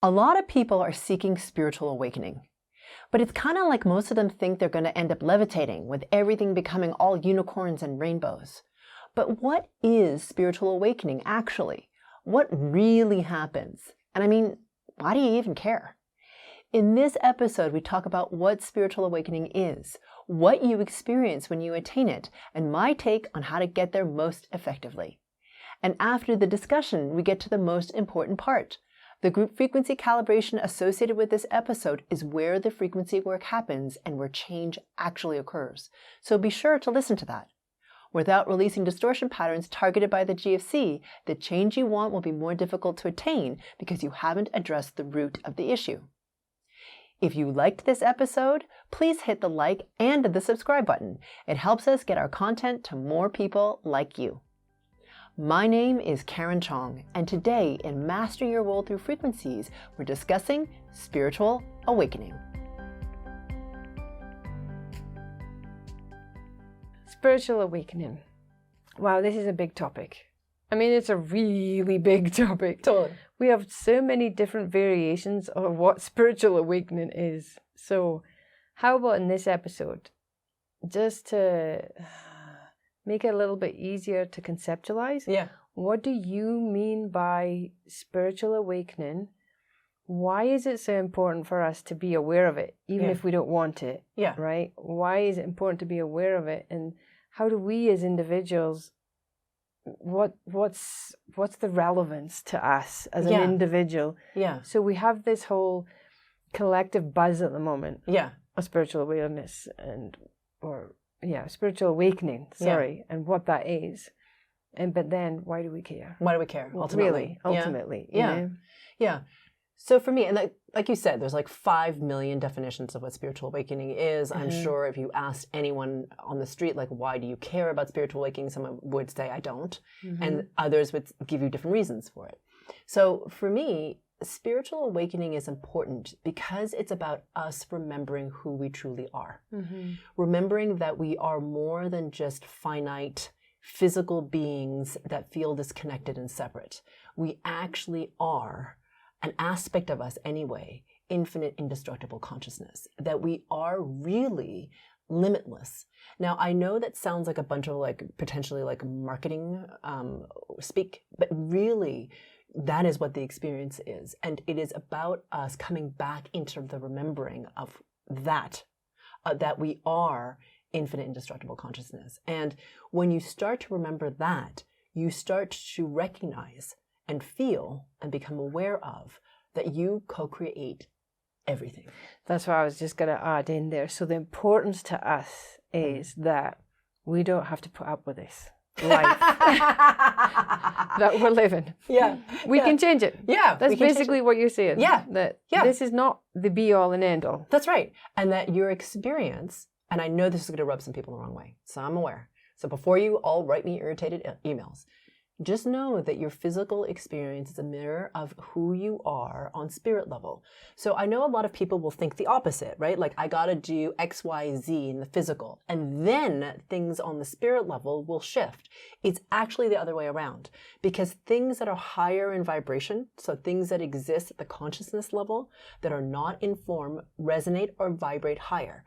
A lot of people are seeking spiritual awakening, but it's kind of like most of them think they're going to end up levitating with everything becoming all unicorns and rainbows. But what is spiritual awakening actually? What really happens? And I mean, why do you even care? In this episode, we talk about what spiritual awakening is, what you experience when you attain it, and my take on how to get there most effectively. And after the discussion, we get to the most important part. The group frequency calibration associated with this episode is where the frequency work happens and where change actually occurs. So be sure to listen to that. Without releasing distortion patterns targeted by the GFC, the change you want will be more difficult to attain because you haven't addressed the root of the issue. If you liked this episode, please hit the like and the subscribe button. It helps us get our content to more people like you. My name is Karen Cheong, and today in Mastering Your World Through Frequencies, we're discussing spiritual awakening. Spiritual awakening. Wow, this is a big topic. I mean, it's a really big topic. Totally. We have so many different variations of what spiritual awakening is. So how about in this episode, just to make it a little bit easier to conceptualize? Yeah. What do you mean by spiritual awakening? Why is it so important for us to be aware of it, even if we don't want it? Yeah. Right? Why is it important to be aware of it? And how do we as individuals, what's the relevance to us as an individual? Yeah. So we have this whole collective buzz at the moment. Yeah. Of spiritual awareness spiritual awakening, and what that is. But then why do we care? Why do we care? Ultimately. Ultimately. Yeah. You know? Yeah. So for me, and like you said, there's like 5 million definitions of what spiritual awakening is. I'm sure if you asked anyone on the street, like, why do you care about spiritual awakening? Someone would say, I don't. And others would give you different reasons for it. So for me, spiritual awakening is important because it's about us remembering who we truly are. Remembering that we are more than just finite physical beings that feel disconnected and separate. We actually are an aspect of us anyway, infinite, indestructible consciousness, that we are really limitless. Now, I know that sounds like a bunch of potentially marketing speak, but really that is what the experience is. And it is about us coming back into the remembering of that we are infinite, indestructible consciousness. And when you start to remember that, you start to recognize and feel and become aware of that you co-create everything. That's what I was just going to add in there. So the importance to us is that we don't have to put up with this life that we're living. Yeah. We can change it. Yeah. That's basically what you're saying. Yeah. This is not the be all and end all. That's right. And that your experience, and I know this is going to rub some people the wrong way, so I'm aware. So before you all write me irritated emails, just know that your physical experience is a mirror of who you are on spirit level. So I know a lot of people will think the opposite, right? Like, I got to do X, Y, Z in the physical, and then things on the spirit level will shift. It's actually the other way around, because things that are higher in vibration, so things that exist at the consciousness level that are not in form, resonate or vibrate higher.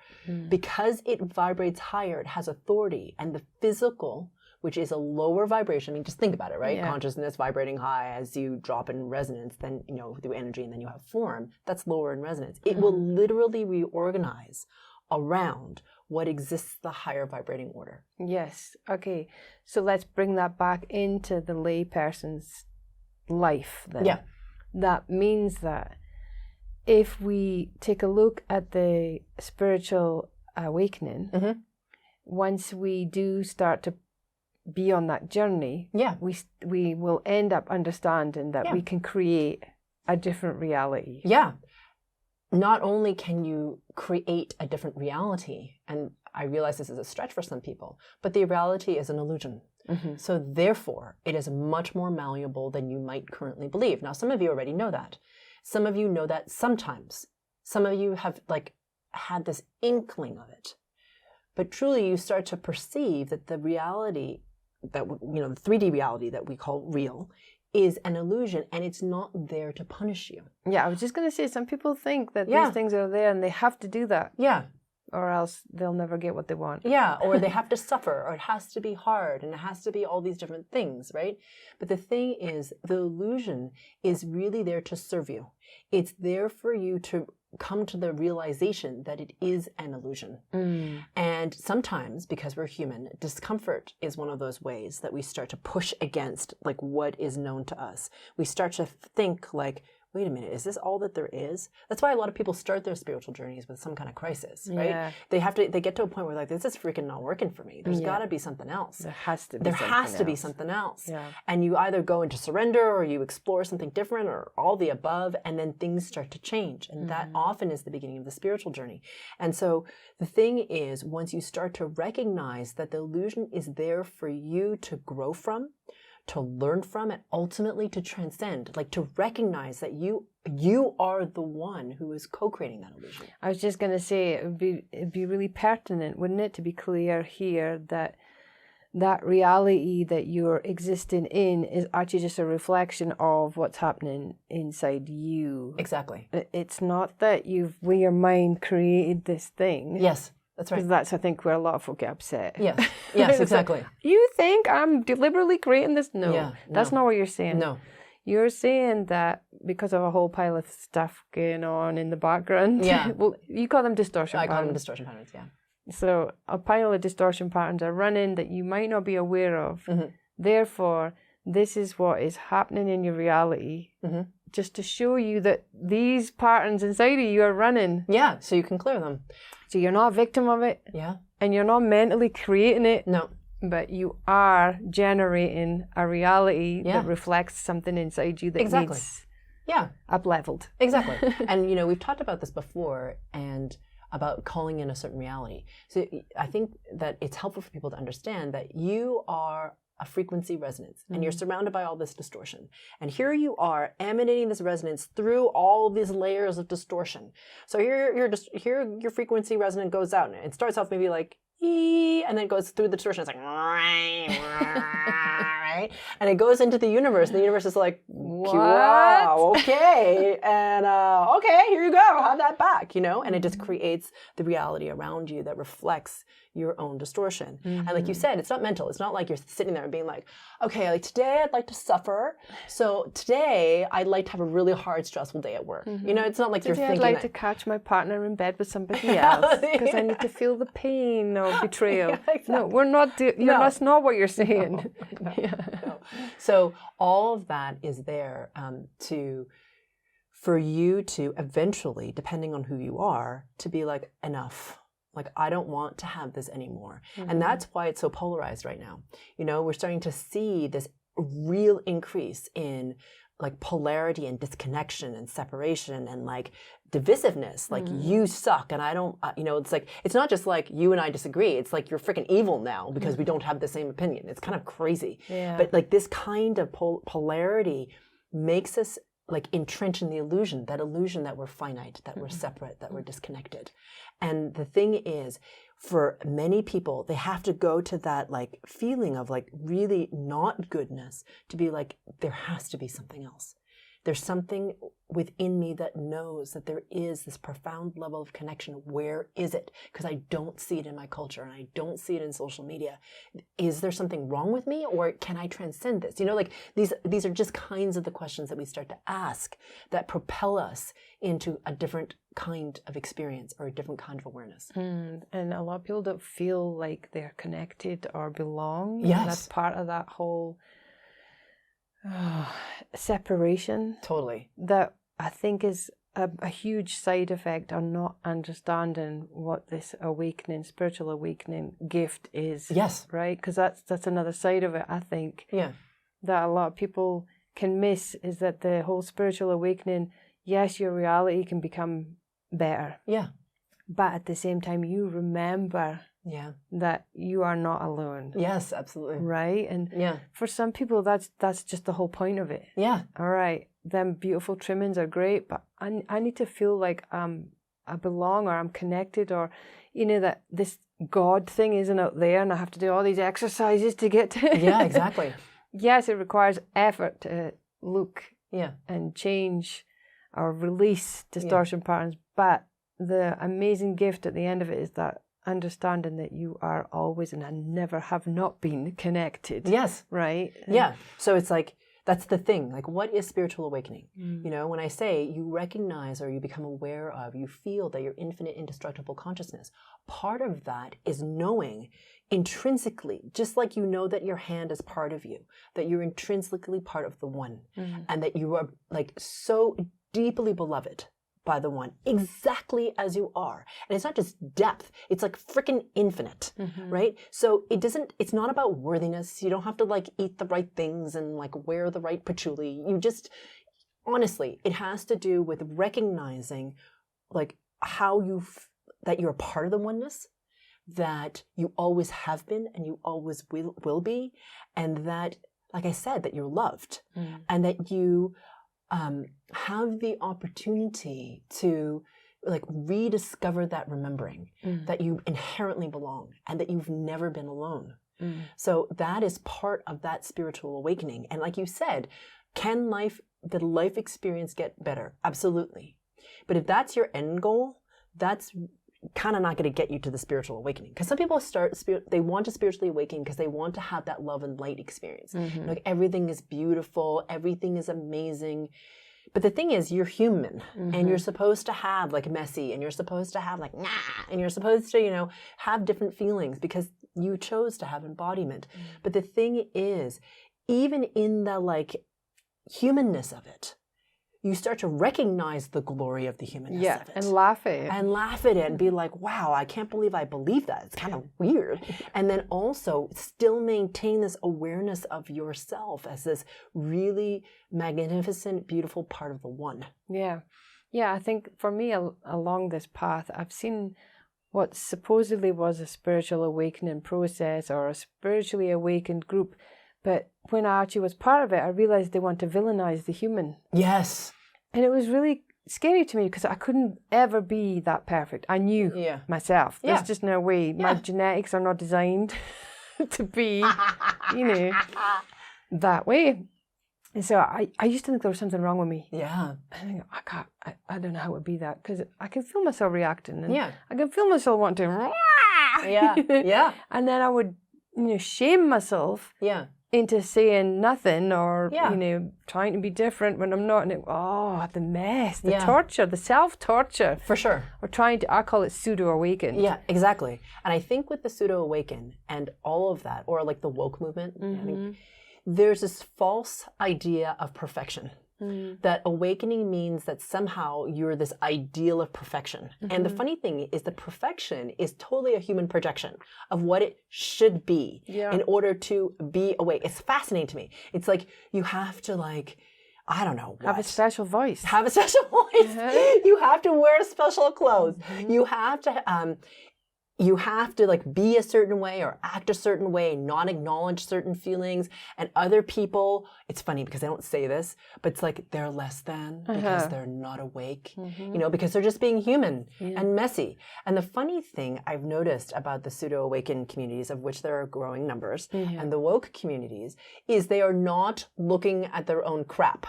Because it vibrates higher, it has authority, and the physical, which is a lower vibration. I mean, just think about it, right? Yeah. Consciousness vibrating high as you drop in resonance, then, through energy, and then you have form. That's lower in resonance. It will literally reorganize around what exists the higher vibrating order. Yes. Okay. So let's bring that back into the lay person's life then. Yeah. That means that if we take a look at the spiritual awakening, once we do start to be on that journey, we will end up understanding that we can create a different reality. Yeah. Not only can you create a different reality, and I realize this is a stretch for some people, but the reality is an illusion. So therefore, it is much more malleable than you might currently believe. Now, some of you already know that. Some of you know that sometimes. Some of you have had this inkling of it. But truly, you start to perceive that the reality that, the 3D reality that we call real is an illusion, and it's not there to punish you. Yeah, I was just going to say, some people think that these things are there and they have to do that. Yeah. Or else they'll never get what they want. Yeah, or they have to suffer, or it has to be hard, and it has to be all these different things, right? But the thing is, the illusion is really there to serve you. It's there for you to come to the realization that it is an illusion. And sometimes, because we're human, discomfort is one of those ways that we start to push against like what is known to us. We start to think like, wait a minute, is this all that there is? That's why a lot of people start their spiritual journeys with some kind of crisis, right? Yeah. They get to a point where like, this is freaking not working for me. There's got to be something else. There has to be something else. Yeah. And you either go into surrender or you explore something different or all the above, and then things start to change. And that often is the beginning of the spiritual journey. And so the thing is, once you start to recognize that the illusion is there for you to grow from, to learn from, and ultimately to transcend, like to recognize that you are the one who is co-creating that illusion. I was just going to say, it'd be really pertinent, wouldn't it, to be clear here that that reality that you're existing in is actually just a reflection of what's happening inside you. Exactly. It's not that with your mind created this thing. Yes. That's right. Because that's, I think, where a lot of folk get upset. Yes, yes, exactly. Like, you think I'm deliberately creating this? No, that's not what you're saying. No. You're saying that because of a whole pile of stuff going on in the background. Yeah. Well, you call them distortion patterns. I call them distortion patterns, yeah. So a pile of distortion patterns are running that you might not be aware of. Therefore, this is what is happening in your reality. Just to show you that these patterns inside of you are running. Yeah, so you can clear them. So you're not a victim of it. Yeah. And you're not mentally creating it. No. But you are generating a reality that reflects something inside you that needs up-leveled. Exactly. And, you know, we've talked about this before and about calling in a certain reality. So I think that it's helpful for people to understand that you are a frequency resonance, and you're surrounded by all this distortion. And here you are emanating this resonance through all these layers of distortion. So here your frequency resonance goes out, and it starts off maybe like and then it goes through the distortion. It's like right, and it goes into the universe. And the universe is like, wow, okay, and okay, here you go, have that back, you know. And it just creates the reality around you that reflects your own distortion. And like you said, it's not mental. It's not like you're sitting there and being like, okay, like today I'd like to suffer. So today I'd like to have a really hard, stressful day at work. You know, it's not like you're thinking I'd like to catch my partner in bed with somebody else because I need to feel the pain of betrayal. Exactly. No, we're not. That's not what you're saying. No. So all of that is there for you to eventually, depending on who you are, to be like, enough. Like, I don't want to have this anymore. And that's why it's so polarized right now. You know, we're starting to see this real increase in like polarity and disconnection and separation and like divisiveness. Like, you suck and I don't, you know, it's like, it's not just like you and I disagree. It's like you're freaking evil now because we don't have the same opinion. It's kind of crazy. Yeah. But like this kind of polarity makes us like entrench in the illusion that we're finite, that we're separate, that we're disconnected. And the thing is, for many people, they have to go to that like feeling of like really not goodness to be like, there has to be something else. There's something within me that knows that there is this profound level of connection. Where is it? Because I don't see it in my culture and I don't see it in social media. Is there something wrong with me, or can I transcend this? You know, like these are just kinds of the questions that we start to ask that propel us into a different kind of experience or a different kind of awareness. And a lot of people don't feel like they're connected or belong. Yes. And that's part of that whole separation. Totally. That I think is a huge side effect of not understanding what this awakening, spiritual awakening gift is. Yes. Right? Because that's another side of it, I think. Yeah. That a lot of people can miss is that the whole spiritual awakening, yes, your reality can become better. Yeah. But at the same time, you remember that you are not alone. Yes, absolutely. Right? And for some people, that's just the whole point of it. Yeah. All right. Them beautiful trimmings are great, but I need to feel like I belong, or I'm connected, or, you know, that this God thing isn't out there and I have to do all these exercises to get to it. Yeah, exactly. Yes, it requires effort look Yeah. and change or release distortion patterns. But the amazing gift at the end of it is that understanding that you are always and never have not been connected. Yes. Right? Yeah. So it's like, that's the thing. Like, what is spiritual awakening? You know, when I say you recognize or you become aware of, you feel that you're infinite, indestructible consciousness, part of that is knowing intrinsically, just like you know that your hand is part of you, that you're intrinsically part of the one, and that you are like so deeply beloved by the one, exactly as you are. And it's not just depth, it's like freaking infinite, right? So it's not about worthiness. You don't have to like eat the right things and like wear the right patchouli. You just, honestly, it has to do with recognizing like how that you're a part of the oneness, that you always have been and you always will be, and that, like I said, that you're loved, and that you have the opportunity to like rediscover that remembering that you inherently belong and that you've never been alone. So that is part of that spiritual awakening. And like you said, can the life experience get better? Absolutely. But if that's your end goal, that's kind of not going to get you to the spiritual awakening. Because some people they want to spiritually awaken because they want to have that love and light experience. Like everything is beautiful, everything is amazing. But the thing is, you're human, and you're supposed to have like messy, and you're supposed to have like nah, and you're supposed to, you know, have different feelings because you chose to have embodiment. But the thing is, even in the like humanness of it, you start to recognize the glory of the humanness of it. And laugh at it. And laugh at it and be like, wow, I can't believe I believe that. It's kind of weird. And then also still maintain this awareness of yourself as this really magnificent, beautiful part of the one. Yeah. Yeah, I think for me along this path, I've seen what supposedly was a spiritual awakening process or a spiritually awakened group. But when I actually was part of it, I realized they want to villainize the human. Yes. And it was really scary to me because I couldn't ever be that perfect. I knew myself. There's just no way. My genetics are not designed to be, you know, that way. And so I used to think there was something wrong with me. Yeah. I think, I don't know how it would be that because I can feel myself reacting. And I can feel myself wanting to, and then I would, you know, shame myself. Yeah. Into saying nothing or, you know, trying to be different when I'm not. And the mess, the torture, the self-torture. For sure. Or I call it pseudo-awaken. Yeah, exactly. And I think with the pseudo-awaken and all of that, or like the woke movement, I think there's this false idea of perfection. That awakening means that somehow you're this ideal of perfection. And the funny thing is that perfection is totally a human projection of what it should be in order to be awake. It's fascinating to me. It's like you have to like, I don't know what. Have a special voice. Have a special voice. You have to wear special clothes. You have to like be a certain way or act a certain way, not acknowledge certain feelings. And other people, it's funny because they don't say this, but it's like they're less than because they're not awake, you know, because they're just being human and messy. And the funny thing I've noticed about the pseudo-awakened communities, of which there are growing numbers, and the woke communities, is they are not looking at their own crap.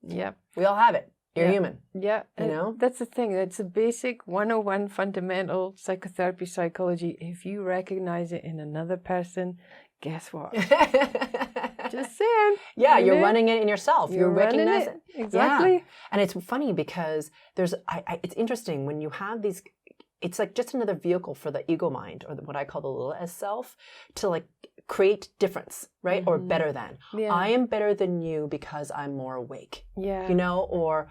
Yep. We all have it. You're human. Yeah. You know? That's the thing. It's a basic 101 fundamental psychotherapy psychology. If you recognize it in another person, guess what? Just saying. Yeah, you're running it in yourself. You're recognizing it. Exactly. Yeah. And it's funny because it's interesting when you have these, it's like just another vehicle for the ego mind, or what I call the little s self, to like create difference, right? Or better than. Yeah. I am better than you because I'm more awake. Yeah. You know, or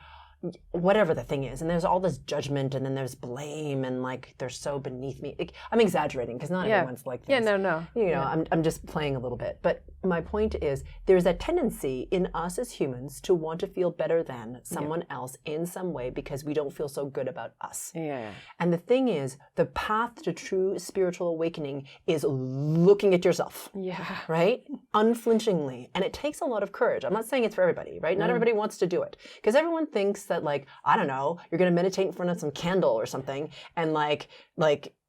whatever the thing is. And there's all this judgment, and then there's blame, and like they're so beneath me. I'm exaggerating because not everyone's like this. Yeah, no. You know, I'm just playing a little bit. But my point is there's a tendency in us as humans to want to feel better than someone else in some way because we don't feel so good about us. Yeah. And the thing is, the path to true spiritual awakening is looking at yourself. Yeah. Right? Unflinchingly. And it takes a lot of courage. I'm not saying it's for everybody, right? Not everybody wants to do it. Because everyone thinks that, like, I don't know, you're going to meditate in front of some candle or something and like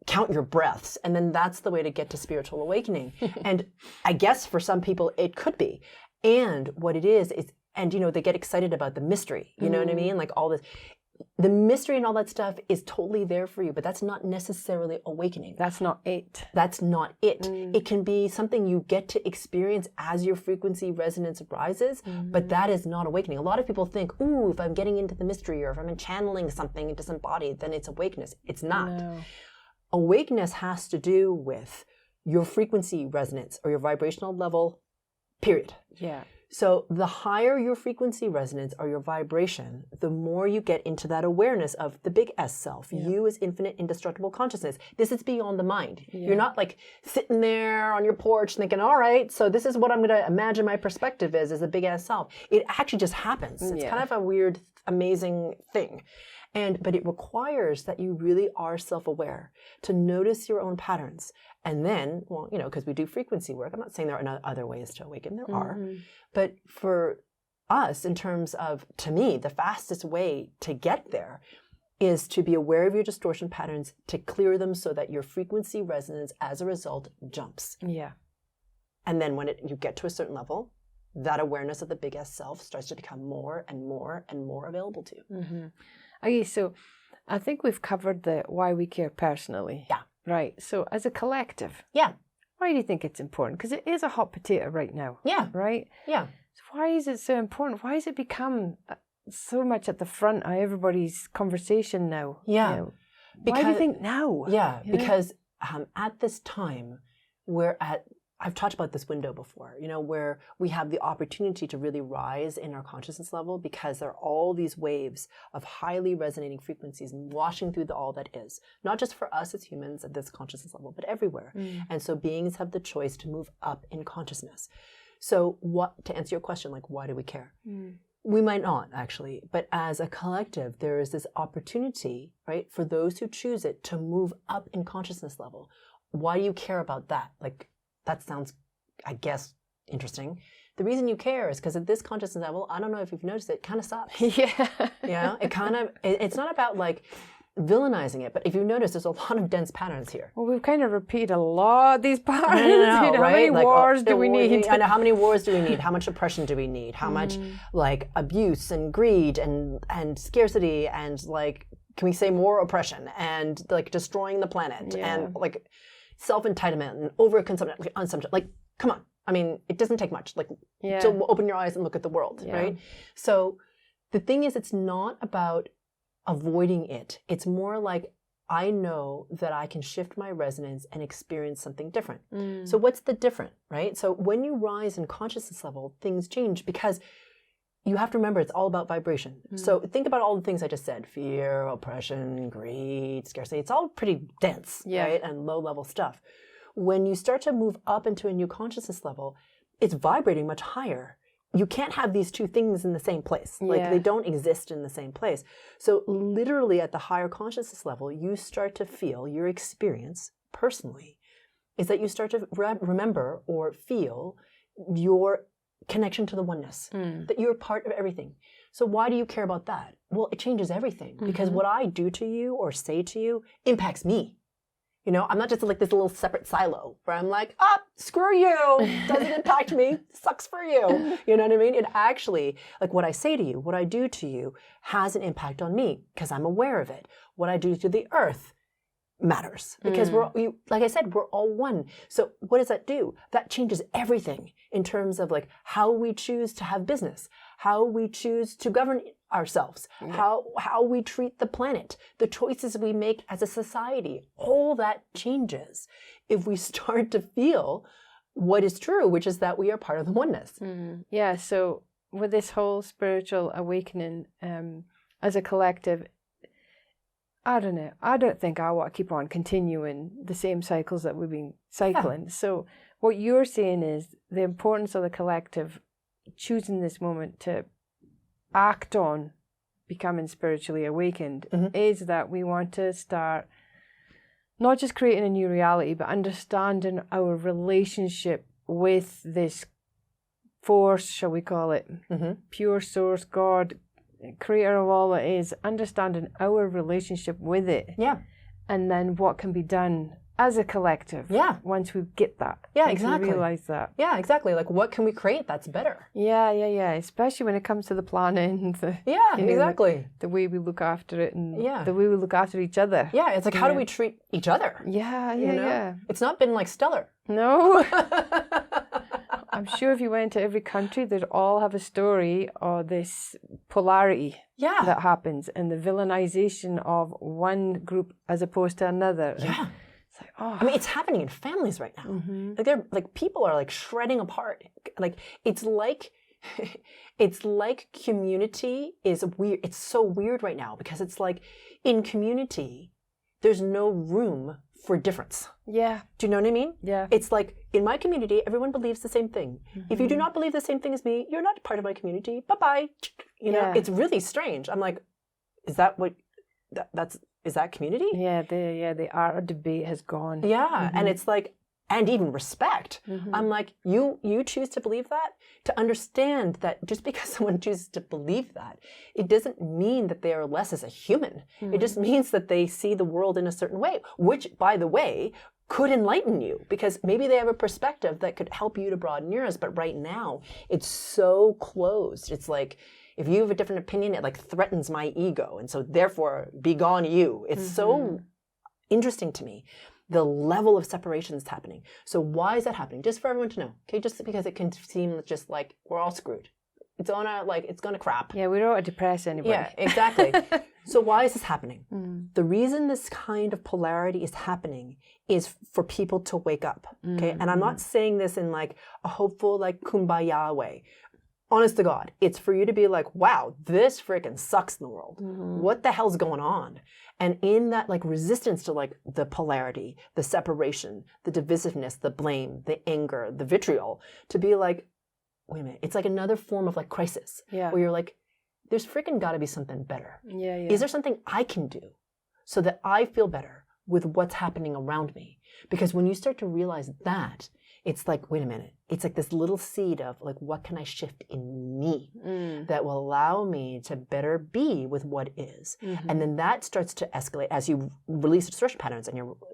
count your breaths, and then that's the way to get to spiritual awakening. And I guess for some people it could be. And what it is, and they get excited about the mystery. You know what I mean? Like all this, the mystery and all that stuff is totally there for you, but that's not necessarily awakening. That's not it. That's not it. It can be something you get to experience as your frequency resonance rises, but that is not awakening. A lot of people think, ooh, if I'm getting into the mystery or if I'm channeling something into some body, then it's awakeness. It's not. No. Awakeness has to do with your frequency resonance or your vibrational level, period. Yeah. So the higher your frequency resonance or your vibration, the more you get into that awareness of the big S self. Yeah. You as infinite, indestructible consciousness. This is beyond the mind. Yeah. You're not like sitting there on your porch thinking, all right, so this is what I'm going to imagine my perspective is a big S self. It actually just happens. It's kind of a weird, amazing thing. But it requires that you really are self-aware to notice your own patterns. And then, well, because we do frequency work, I'm not saying there are no other ways to awaken, there are. But for us, in terms of, to me, the fastest way to get there is to be aware of your distortion patterns, to clear them so that your frequency resonance as a result jumps. Yeah. And then when you get to a certain level, that awareness of the big S self starts to become more and more and more available to you. Okay, so I think we've covered the why we care personally. Yeah. Right. So as a collective. Yeah. Why do you think it's important? Because it is a hot potato right now. Yeah. Right? Yeah. So why is it so important? Why has it become so much at the front of everybody's conversation now? Yeah. Why do you think now? Yeah. Because at this time, I've talked about this window before, where we have the opportunity to really rise in our consciousness level because there are all these waves of highly resonating frequencies washing through all that is, not just for us as humans at this consciousness level, but everywhere. And so beings have the choice to move up in consciousness. So to answer your question, like, why do we care? We might not actually, but as a collective, there is this opportunity, right, for those who choose it to move up in consciousness level. Why do you care about that? Like, that sounds, I guess, interesting. The reason you care is because at this consciousness level, I don't know if you've noticed it kind of sucks. Yeah. It's not about like villainizing it, but if you notice, there's a lot of dense patterns here. Well, we've kind of repeated a lot of these patterns. Right? How many wars do we need? I know, how many wars do we need? How much oppression do we need? How much like abuse and greed and scarcity and like, can we say more oppression and like destroying the planet and like self-entitlement and overconsumption, like consumption. Like, come on. I mean, it doesn't take much. Like, to open your eyes and look at the world, right? So the thing is, it's not about avoiding it. It's more like, I know that I can shift my resonance and experience something different. So what's the different, right? So when you rise in consciousness level, things change because you have to remember it's all about vibration. So think about all the things I just said: fear, oppression, greed, scarcity. It's all pretty dense, right? And low level stuff. When you start to move up into a new consciousness level, it's vibrating much higher. You can't have these two things in the same place. Like they don't exist in the same place. So literally at the higher consciousness level, you start to feel your experience personally is that you start to remember or feel your connection to the oneness, that you're part of everything. So why do you care about that? Well, it changes everything because what I do to you or say to you impacts me. I'm not just like this little separate silo where I'm like, screw you, doesn't impact me, sucks for you. You know what I mean? It actually, like what I say to you, what I do to you has an impact on me because I'm aware of it. What I do to the earth matters because like I said, we're all one. So what does that do? That changes everything in terms of like how we choose to have business, how we choose to govern ourselves, how we treat the planet, the choices we make as a society. All that changes if we start to feel what is true, which is that we are part of the oneness. Yeah. So with this whole spiritual awakening, as a collective, I don't know. I don't think I want to keep on continuing the same cycles that we've been cycling. Yeah. So what you're saying is the importance of the collective choosing this moment to act on becoming spiritually awakened is that we want to start not just creating a new reality, but understanding our relationship with this force, shall we call it, pure source, God, creator of all that is, understanding our relationship with it. Yeah. And then what can be done as a collective. Yeah. Once we get that. Yeah, once exactly. we realize that. Yeah, exactly. Like, what can we create that's better? Yeah. Especially when it comes to the planet and Exactly. the way we look after it and Yeah. the way we look after each other. Yeah, it's like, how do we treat each other? Yeah. It's not been like stellar. No. I'm sure if you went to every country, they'd all have a story of this polarity that happens and the villainization of one group as opposed to another. Yeah. It's like, oh. I mean, it's happening in families right now. Mm-hmm. Like, they're like, people are like shredding apart. Like, it's like community is weird. It's so weird right now because it's like in community, there's no room for difference. Yeah. Do you know what I mean? Yeah. It's like in my community, everyone believes the same thing. Mm-hmm. If you do not believe the same thing as me, you're not part of my community. Bye-bye. You know, it's really strange. I'm like, is that what is that community? Yeah, the art of debate has gone. Yeah. Mm-hmm. And it's like, and even respect. Mm-hmm. I'm like, you choose to believe that? To understand that just because someone chooses to believe that, it doesn't mean that they are less as a human. Mm-hmm. It just means that they see the world in a certain way, which, by the way, could enlighten you because maybe they have a perspective that could help you to broaden yours. But right now, it's so closed. It's like, if you have a different opinion, it like threatens my ego. And so therefore, be gone you. It's so interesting to me, the level of separation that's happening. So why is that happening? Just for everyone to know, okay? Just because it can seem just like we're all screwed. It's gonna crap. Yeah, we don't want to depress anybody. Yeah, exactly. So why is this happening? The reason this kind of polarity is happening is for people to wake up, okay? And I'm not saying this in like a hopeful, like kumbaya way. Honest to God, it's for you to be like, wow, this freaking sucks in the world. What the hell's going on? And in that like resistance to like the polarity, the separation, the divisiveness, the blame, the anger, the vitriol, to be like, wait a minute, it's like another form of like crisis. Yeah. Where you're like, there's freaking gotta be something better. Yeah. Is there something I can do so that I feel better with what's happening around me? Because when you start to realize that, it's like, wait a minute, it's like this little seed of like, what can I shift in me that will allow me to better be with what is? And then that starts to escalate as you release distortion patterns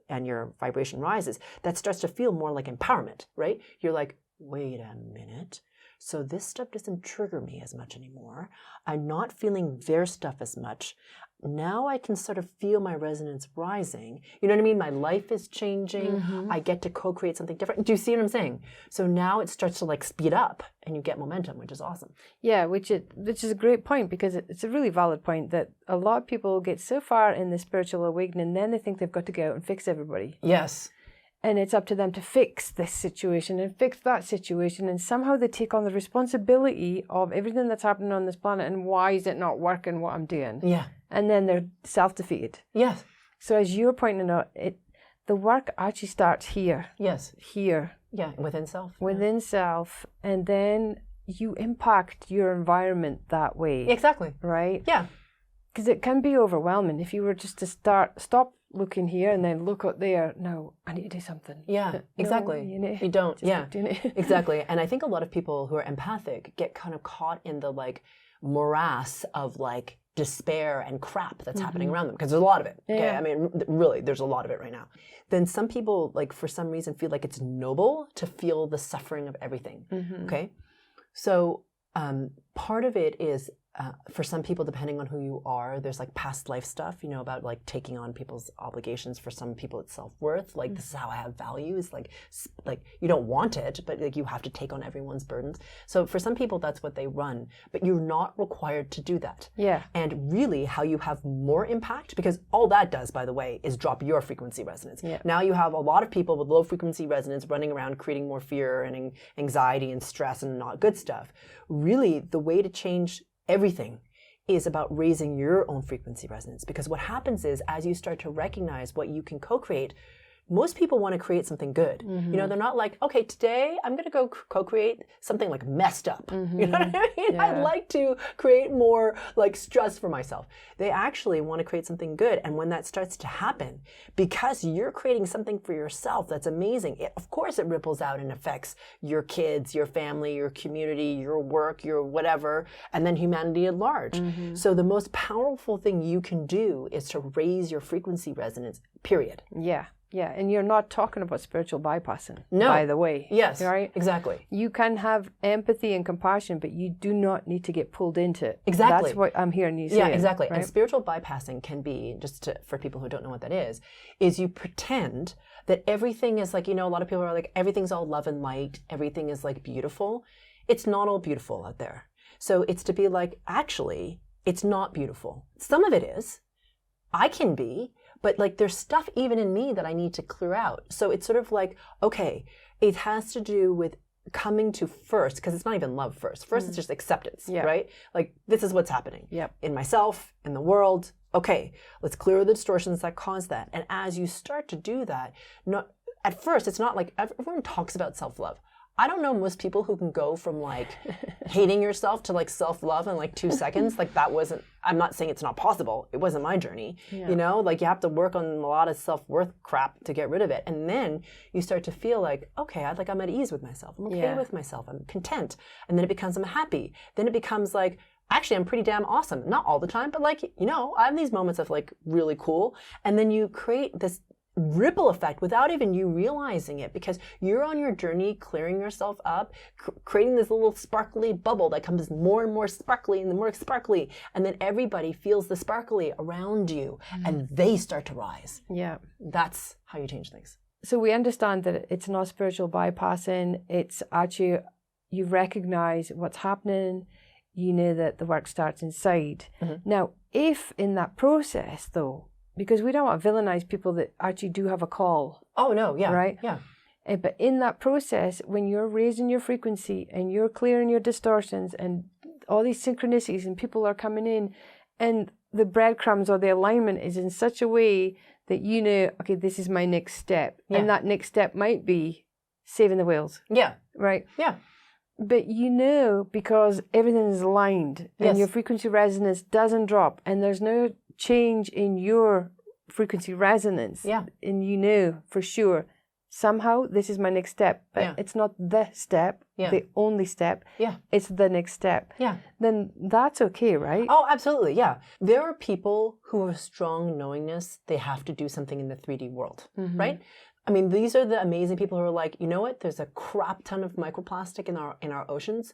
and your vibration rises. That starts to feel more like empowerment, right? You're like, wait a minute. So this stuff doesn't trigger me as much anymore. I'm not feeling their stuff as much. Now I can sort of feel my resonance rising. You know what I mean? My life is changing. I get to co-create something different. Do you see what I'm saying? So now it starts to like speed up and you get momentum, which is awesome. Yeah, which is a great point because it's a really valid point that a lot of people get so far in the spiritual awakening, then they think they've got to go out and fix everybody. Yes. And it's up to them to fix this situation and fix that situation. And somehow they take on the responsibility of everything that's happening on this planet and why is it not working what I'm doing? Yeah. And then they're self-defeated. Yes. So as you're pointing out, the work actually starts here. Yes. Here. Yeah, within self. Within self. And then you impact your environment that way. Exactly. Right? Yeah. Because it can be overwhelming if you were just to stop looking here and then look up there. No, I need to do something. Yeah, exactly. No, you don't. Yeah, it. Exactly. And I think a lot of people who are empathic get kind of caught in the like morass of like despair and crap that's happening around them because there's a lot of it. Okay, Yeah. I mean, really, there's a lot of it right now. Then some people, like for some reason, feel like it's noble to feel the suffering of everything. Okay, so part of it is. For some people, depending on who you are, there's like past life stuff, you know, about like taking on people's obligations. For some people, it's self-worth. Like, this is how I have value. It's like you don't want it, but like you have to take on everyone's burdens. So for some people, that's what they run. But you're not required to do that. Yeah. And really, how you have more impact, because all that does, by the way, is drop your frequency resonance. Yeah. Now you have a lot of people with low frequency resonance running around creating more fear and anxiety and stress and not good stuff. Really, the way to change everything is about raising your own frequency resonance, because what happens is as you start to recognize what you can co-create, most people want to create something good. You know, they're not like, okay, today I'm going to go co-create something like messed up. You know what I mean? Yeah. I'd like to create more like stress for myself. They actually want to create something good. And when that starts to happen, because you're creating something for yourself that's amazing, of course it ripples out and affects your kids, your family, your community, your work, your whatever, and then humanity at large. So the most powerful thing you can do is to raise your frequency resonance, period. Yeah. Yeah, and you're not talking about spiritual bypassing, No. by the way. Yes, right? exactly. You can have empathy and compassion, but you do not need to get pulled into it. Exactly. That's what I'm hearing you say. Yeah, exactly. Right? And spiritual bypassing can be, for people who don't know what that is you pretend that everything is like, a lot of people are like, everything's all love and light, everything is like beautiful. It's not all beautiful out there. So it's to be like, actually, it's not beautiful. Some of it is. I can be, but like there's stuff even in me that I need to clear out. So it's sort of like, okay, it has to do with coming to first, because it's not even love first. First, it's just acceptance, right? Like, this is what's happening in myself, in the world. Okay, let's clear the distortions that cause that. And as you start to do that, at first, it's not like everyone talks about self-love. I don't know most people who can go from like hating yourself to like self-love in like 2 seconds. Like I'm not saying it's not possible. It wasn't my journey. Like you have to work on a lot of self-worth crap to get rid of it. And then you start to feel like, okay, I'm at ease with myself. I'm okay with myself. I'm content. And then it becomes, I'm happy. Then it becomes like, actually, I'm pretty damn awesome. Not all the time, but like, I have these moments of like really cool. And then you create this ripple effect without even you realizing it, because you're on your journey clearing yourself up, creating this little sparkly bubble that comes more and more sparkly and more sparkly, and then everybody feels the sparkly around you and they start to rise. Yeah, that's how you change things. So we understand that it's not spiritual bypassing. It's actually, you recognize what's happening. You know that the work starts inside. Now, if in that process though, because we don't want to villainize people that actually do have a call. Oh, no, yeah. Right? Yeah. But in that process, when you're raising your frequency and you're clearing your distortions and all these synchronicities and people are coming in and the breadcrumbs or the alignment is in such a way that okay, this is my next step. Yeah. And that next step might be saving the whales. Yeah. Right? Yeah. But because everything is aligned and your frequency resonance doesn't drop and there's no change in your frequency resonance. Yeah. And for sure, somehow this is my next step. But it's not the step, the only step. Yeah. It's the next step. Yeah. Then that's okay, right? Oh, absolutely. Yeah. There are people who have strong knowingness they have to do something in the 3D world, right? I mean, these are the amazing people who are like, you know what? There's a crap ton of microplastic in our oceans.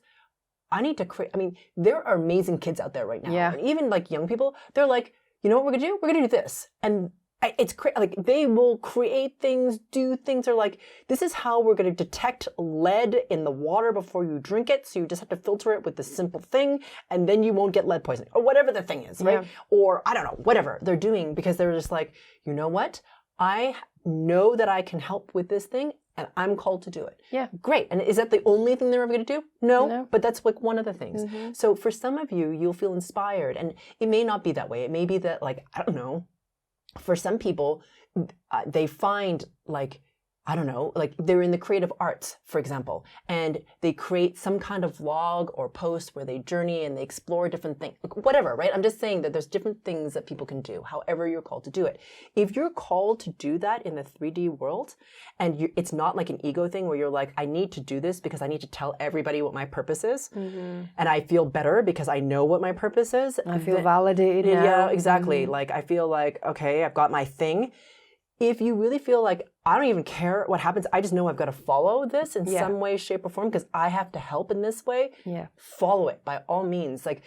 I need to create. I mean, there are amazing kids out there right now, and even like young people. They're like, you know what we're gonna do? We're gonna do this, and it's like they will create things, do things. They're like, this is how we're gonna detect lead in the water before you drink it. So you just have to filter it with this simple thing, and then you won't get lead poisoning or whatever the thing is, right? Or I don't know, whatever they're doing, because they're just like, you know what? I know that I can help with this thing and I'm called to do it. Yeah. Great. And is that the only thing they're ever going to do? No. But that's like one of the things. So for some of you, you'll feel inspired, and it may not be that way. It may be that, like, I don't know, for some people, they find like, I don't know, like they're in the creative arts, for example, and they create some kind of vlog or post where they journey and they explore different things, whatever, right? I'm just saying that there's different things that people can do, however you're called to do it. If you're called to do that in the 3D world, and it's not like an ego thing where you're like, I need to do this because I need to tell everybody what my purpose is, and I feel better because I know what my purpose is. I feel validated now. Yeah, exactly. Like, I feel like, okay, I've got my thing. If you really feel like, I don't even care what happens, I just know I've got to follow this in some way, shape, or form because I have to help in this way, follow it by all means. Like,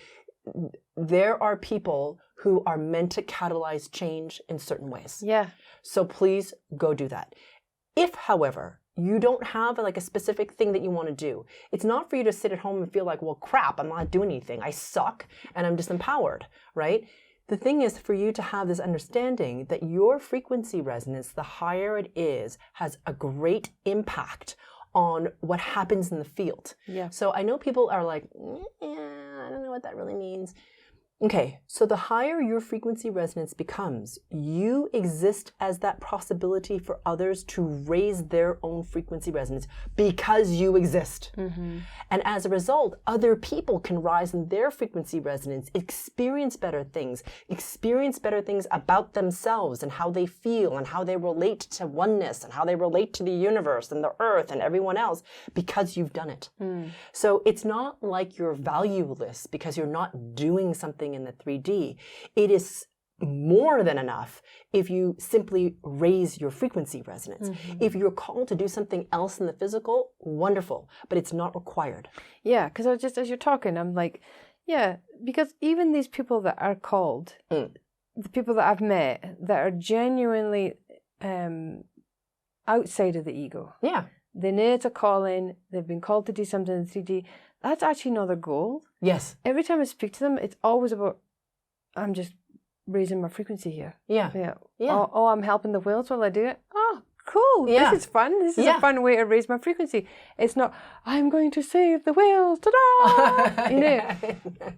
there are people who are meant to catalyze change in certain ways. Yeah. So please go do that. If, however, you don't have like a specific thing that you want to do, it's not for you to sit at home and feel like, well, crap, I'm not doing anything. I suck and I'm disempowered, right? The thing is for you to have this understanding that your frequency resonance, the higher it is, has a great impact on what happens in the field. Yeah. So I know people are like, I don't know what that really means. Okay, so the higher your frequency resonance becomes, you exist as that possibility for others to raise their own frequency resonance because you exist. And as a result, other people can rise in their frequency resonance, experience better things about themselves and how they feel and how they relate to oneness and how they relate to the universe and the earth and everyone else because you've done it. So it's not like you're valueless because you're not doing something in the 3D. It is more than enough if you simply raise your frequency resonance. If you're called to do something else in the physical, wonderful, but it's not required. Yeah, because I just, as you're talking, I'm like, yeah, because even these people that are called, the people that I've met that are genuinely outside of the ego. Yeah. They know it's a calling, they've been called to do something in 3D. That's actually not their goal. Yes. Every time I speak to them, it's always about, I'm just raising my frequency here. Yeah. Yeah. Yeah. Oh, I'm helping the whales while I do it. Oh, cool. Yeah. This is fun. This is a fun way to raise my frequency. It's not, I'm going to save the whales. Ta-da! You know,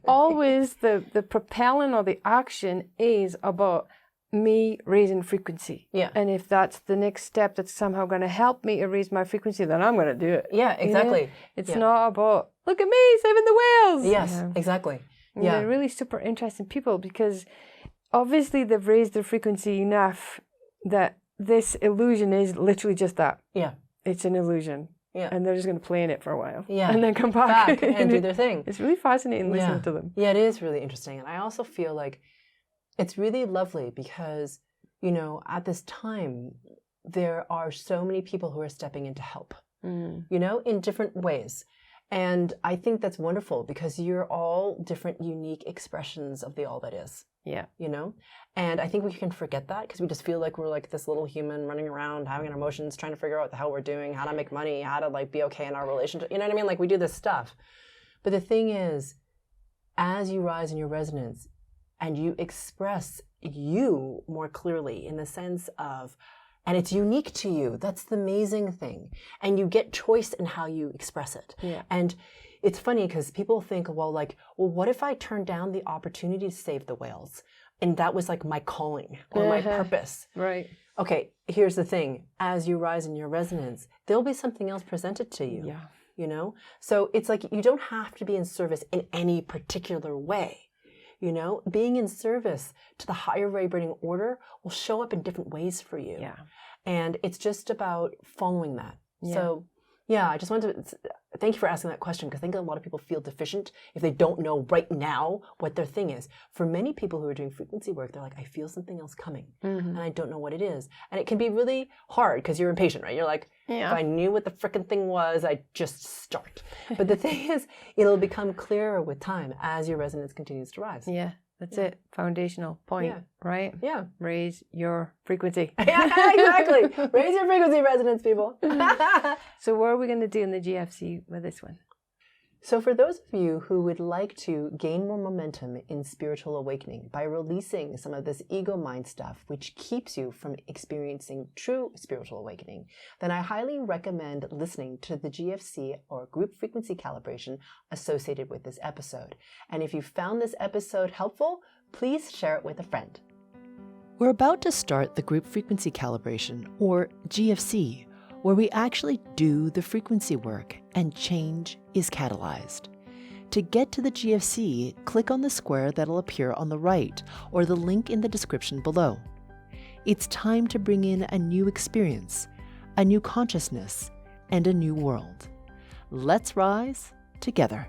always the propelling or the action is about me raising frequency. Yeah. And if that's the next step that's somehow going to help me to raise my frequency, then I'm going to do it. Yeah, exactly. You know? It's not about, look at me saving the whales. Yes, exactly. And Yeah. they're really super interesting people because obviously they've raised their frequency enough that this illusion is literally just that. Yeah. It's an illusion. Yeah. And they're just going to play in it for a while. Yeah. And then come back and do their thing. It's really fascinating listening to them. Yeah, it is really interesting. And I also feel like it's really lovely because, you know, at this time, there are so many people who are stepping in to help, you know, in different ways. And I think that's wonderful because you're all different, unique expressions of the all that is. Yeah. You know? And I think we can forget that because we just feel like we're like this little human running around, having our emotions, trying to figure out what the hell we're doing, how to make money, how to like be okay in our relationship. You know what I mean? Like we do this stuff. But the thing is, as you rise in your resonance and you express you more clearly in the sense of, and it's unique to you. That's the amazing thing. And you get choice in how you express it. Yeah. And it's funny because people think, well, what if I turned down the opportunity to save the whales? And that was like my calling or my purpose. Right. Okay, here's the thing. As you rise in your resonance, there'll be something else presented to you. Yeah. You know? So it's like you don't have to be in service in any particular way. You know, being in service to the higher vibrating order will show up in different ways for you. Yeah. And it's just about following that. Yeah. So, yeah, I just wanted to thank you for asking that question because I think a lot of people feel deficient if they don't know right now what their thing is. For many people who are doing frequency work, they're like, I feel something else coming and I don't know what it is. And it can be really hard because you're impatient, right? You're like, if I knew what the frickin' thing was, I'd just start. But the thing is, it'll become clearer with time as your resonance continues to rise. Yeah. That's it. Foundational point, right? Yeah. Raise your frequency. Yeah, exactly. Raise your frequency resonance, people. So what are we going to do in the GFC with this one? So for those of you who would like to gain more momentum in spiritual awakening by releasing some of this ego mind stuff, which keeps you from experiencing true spiritual awakening, then I highly recommend listening to the GFC or group frequency calibration associated with this episode. And if you found this episode helpful, please share it with a friend. We're about to start the group frequency calibration or GFC, where we actually do the frequency work and change is catalyzed. To get to the GFC, click on the square that'll appear on the right or the link in the description below. It's time to bring in a new experience, a new consciousness, and a new world. Let's rise together.